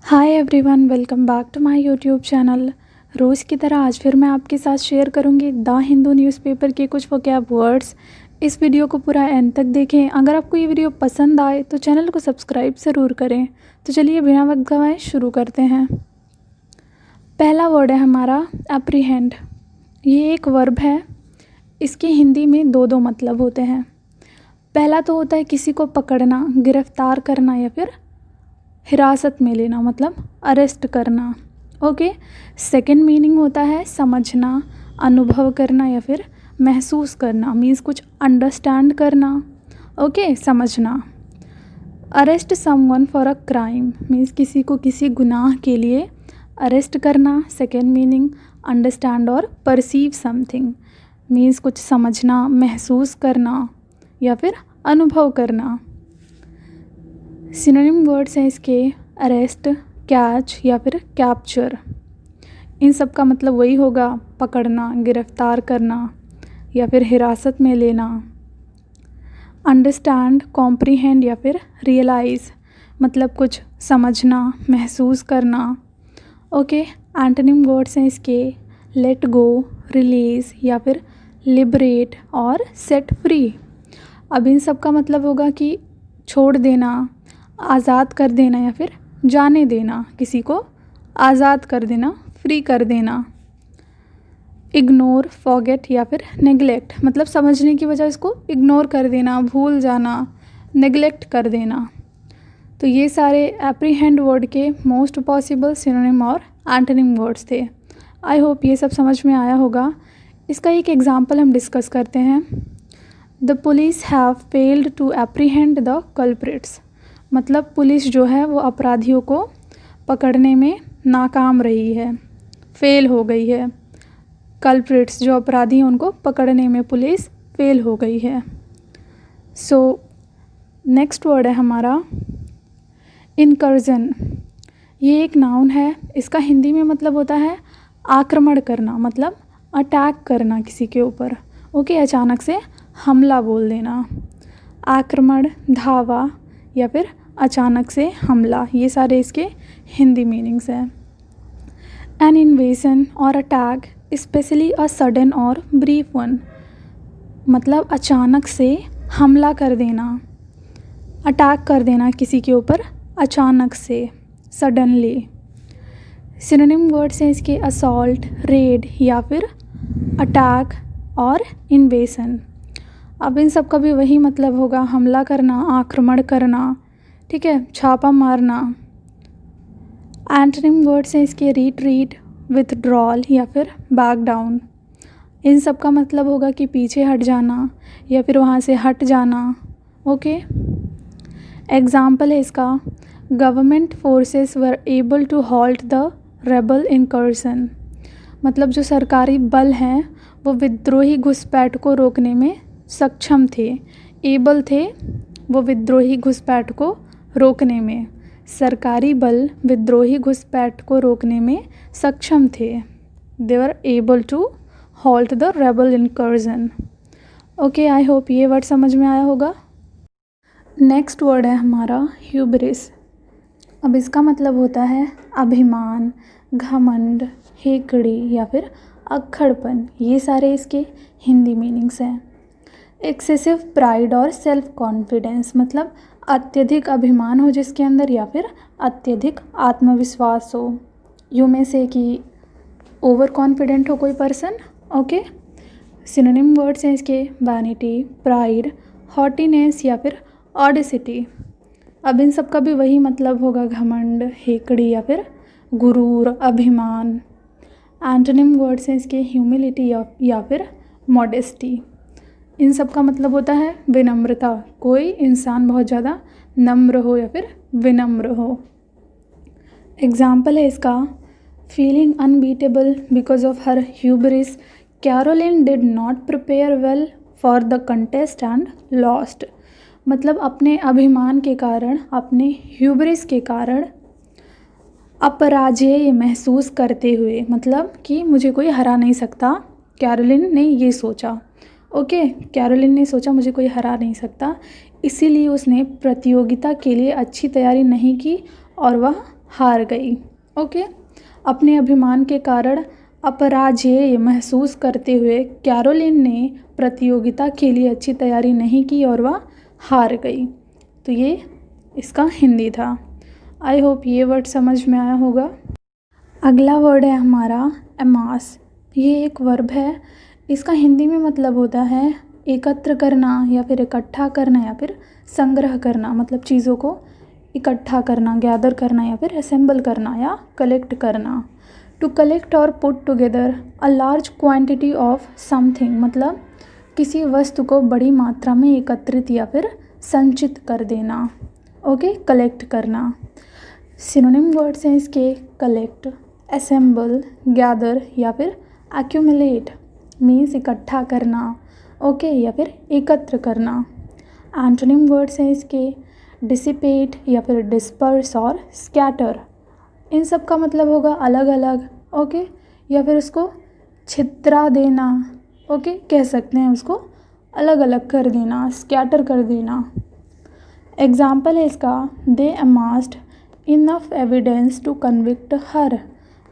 Hi everyone, welcome back to my YouTube channel. रोज़ की तरह आज फिर मैं आपके साथ शेयर करूंगी द हिंदू न्यूज़पेपर के कुछ वोकैब वर्ड्स। इस वीडियो को पूरा एंड तक देखें। अगर आपको ये वीडियो पसंद आए तो चैनल को सब्सक्राइब ज़रूर करें। तो चलिए बिना वक्त गवाए शुरू करते हैं। पहला वर्ड है हमारा एप्रीहेंड। ये एक वर्ब है। इसके हिंदी में दो मतलब होते हैं। पहला तो होता है किसी को पकड़ना, गिरफ्तार करना या फिर हिरासत में लेना, मतलब अरेस्ट करना। ओके। सेकंड मीनिंग होता है समझना, अनुभव करना या फिर महसूस करना, मीन्स कुछ अंडरस्टैंड करना। ओके, समझना। Arrest someone for a crime means किसी को किसी गुनाह के लिए अरेस्ट करना। सेकंड मीनिंग अंडरस्टैंड और परसीव समथिंग मीन्स कुछ समझना, महसूस करना या फिर अनुभव करना। सिनोनिम वर्ड्स हैं इसके अरेस्ट, कैच या फिर कैप्चर। इन सब का मतलब वही होगा, पकड़ना, गिरफ्तार करना या फिर हिरासत में लेना। अंडरस्टैंड, कॉम्प्रीहेंड या फिर रियलाइज़ मतलब कुछ समझना, महसूस करना। ओके। एंटोनिम वर्ड्स हैं इसके लेट गो, रिलीज़ या फिर लिबरेट और सेट फ्री। अब इन सब का मतलब होगा कि छोड़ देना, आज़ाद कर देना या फिर जाने देना, किसी को आज़ाद कर देना, फ्री कर देना। इग्नोर, फॉरगेट या फिर नेग्लेक्ट मतलब समझने की वजह इसको इग्नोर कर देना, भूल जाना, नेग्लेक्ट कर देना। तो ये सारे एप्रीहेंड वर्ड के मोस्ट पॉसिबल सिनोनिम और एंटोनिम वर्ड्स थे। आई होप ये सब समझ में आया होगा। इसका एक एग्जाम्पल हम डिस्कस करते हैं। The police have failed to apprehend the culprits मतलब पुलिस जो है वो अपराधियों को पकड़ने में नाकाम रही है, फेल हो गई है। कल्प्रिट्स जो अपराधी हैं उनको पकड़ने में पुलिस फेल हो गई है। सो नेक्स्ट वर्ड है हमारा इनकर्जन। ये एक नाउन है। इसका हिंदी में मतलब होता है आक्रमण करना, मतलब अटैक करना किसी के ऊपर। ओके, अचानक से हमला बोल देना। आक्रमण, धावा या फिर अचानक से हमला, ये सारे इसके हिंदी मीनिंग्स हैं। एन इन्वेजन और अटैक स्पेशली अ सडन और ब्रीफ वन मतलब अचानक से हमला कर देना, अटैक कर देना किसी के ऊपर अचानक से, सडनली। सिनोनिम वर्ड्स हैं इसके असॉल्ट, रेड या फिर अटैक और इन्वेजन। अब इन सब का भी वही मतलब होगा, हमला करना, आक्रमण करना, ठीक है, छापा मारना। एंटोनिम वर्ड्स हैं इसके रिट्रीट, विथड्रॉल या फिर बैक डाउन। इन सब का मतलब होगा कि पीछे हट जाना या फिर वहाँ से हट जाना। ओके। एग्जाम्पल है इसका government forces were able to halt the rebel incursion मतलब जो सरकारी बल हैं वो विद्रोही घुसपैठ को रोकने में सक्षम थे, एबल थे वो विद्रोही घुसपैठ को रोकने में। सरकारी बल विद्रोही घुसपैठ को रोकने में सक्षम थे। They were able to halt the rebel incursion. Okay, I hope ये वर्ड समझ में आया होगा। नेक्स्ट वर्ड है हमारा ह्यूब्रिस। अब इसका मतलब होता है अभिमान, घमंड, हेकड़ी या फिर अक्खड़पन। ये सारे इसके हिंदी मीनिंग्स हैं। एक्सेसिव प्राइड और सेल्फ कॉन्फिडेंस मतलब अत्यधिक अभिमान हो जिसके अंदर या फिर अत्यधिक आत्मविश्वास हो। यूँ में से कि ओवर कॉन्फिडेंट हो कोई पर्सन। ओके। सिनोनिम वर्ड्स हैं इसके वैनिटी, प्राइड, हॉटीनेस या फिर ऑडेसिटी। अब इन सब का भी वही मतलब होगा, घमंड, हेकड़ी या फिर गुरूर, अभिमान। एंटोनिम वर्ड्स हैं इसके ह्यूमिलिटी या फिर मॉडेस्टी। इन सब का मतलब होता है विनम्रता, कोई इंसान बहुत ज़्यादा नम्र हो या फिर विनम्र हो। एग्जाम्पल है इसका feeling unbeatable because of her hubris, Caroline did not prepare well for the contest and lost मतलब अपने अभिमान के कारण, अपने ह्यूब्रिस के कारण अपराजेय महसूस करते हुए, मतलब कि मुझे कोई हरा नहीं सकता, कैरोलिन ने ये सोचा। ओके, कैरोलिन ने सोचा मुझे कोई हरा नहीं सकता, इसीलिए उसने प्रतियोगिता के लिए अच्छी तैयारी नहीं की और वह हार गई। ओके, अपने अभिमान के कारण अपराजेय महसूस करते हुए कैरोलिन ने प्रतियोगिता के लिए अच्छी तैयारी नहीं की और वह हार गई। तो ये इसका हिंदी था। आई होप ये वर्ड समझ में आया होगा। अगला वर्ड है हमारा अमास। ये एक वर्ब है। इसका हिंदी में मतलब होता है एकत्र करना या फिर इकट्ठा करना या फिर संग्रह करना, मतलब चीज़ों को इकट्ठा करना, गैदर करना या फिर असेंबल करना या कलेक्ट करना। टू कलेक्ट और put together a large quantity of something, मतलब किसी वस्तु को बड़ी मात्रा में एकत्रित या फिर संचित कर देना। ओके, कलेक्ट करना। सिनोनिम वर्ड्स हैं इसके कलेक्ट, असेंबल, गैदर या फिर एक्यूमुलेट मीन्स इकट्ठा करना। ओके, या फिर एकत्र करना। एंटोनिम वर्ड्स हैं इसके डिसिपेट या फिर डिस्पर्स और स्कैटर। इन सब का मतलब होगा अलग अलग, ओके, या फिर उसको छितरा देना, ओके, कह सकते हैं उसको अलग अलग कर देना, स्कैटर कर देना। एग्जाम्पल है इसका दे अमास्ड इनफ एविडेंस टू कन्विक्ट हर,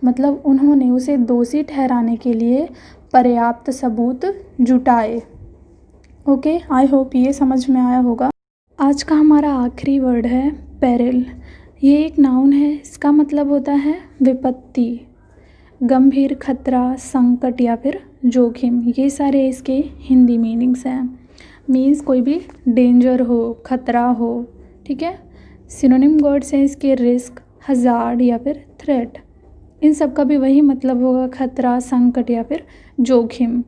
मतलब उन्होंने उसे दोषी ठहराने के लिए पर्याप्त सबूत जुटाए। ओके, आई होप ये समझ में आया होगा। आज का हमारा आखिरी वर्ड है पेरिल। ये एक नाउन है। इसका मतलब होता है विपत्ति, गंभीर खतरा, संकट या फिर जोखिम। ये सारे इसके हिंदी मीनिंग्स हैं। मीन्स कोई भी डेंजर हो, खतरा हो, ठीक है। सिनोनिम वर्ड्स हैं इसके रिस्क, हज़ार्ड या फिर थ्रेट। इन सब का भी वही मतलब होगा, खतरा, संकट या फिर जोखिम।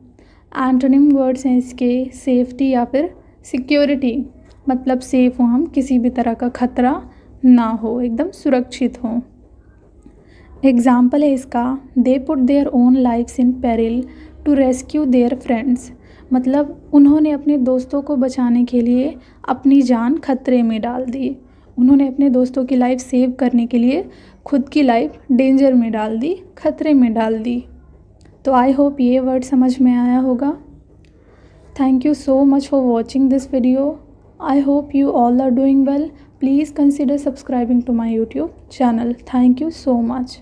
एंटोनिम वर्ड्स हैं इसके सेफ्टी या फिर सिक्योरिटी, मतलब सेफ हो हम, किसी भी तरह का खतरा ना हो, एकदम सुरक्षित हो। एग्जाम्पल है इसका they put their own lifes in peril to rescue their friends, मतलब उन्होंने अपने दोस्तों को बचाने के लिए अपनी जान खतरे में डाल दी। उन्होंने अपने दोस्तों की लाइफ सेव करने के लिए खुद की लाइफ डेंजर में डाल दी, खतरे में डाल दी। तो आई होप ये वर्ड समझ में आया होगा। Thank you so much for watching this video. I hope you all are doing well. Please consider subscribing to my YouTube channel. Thank you so much.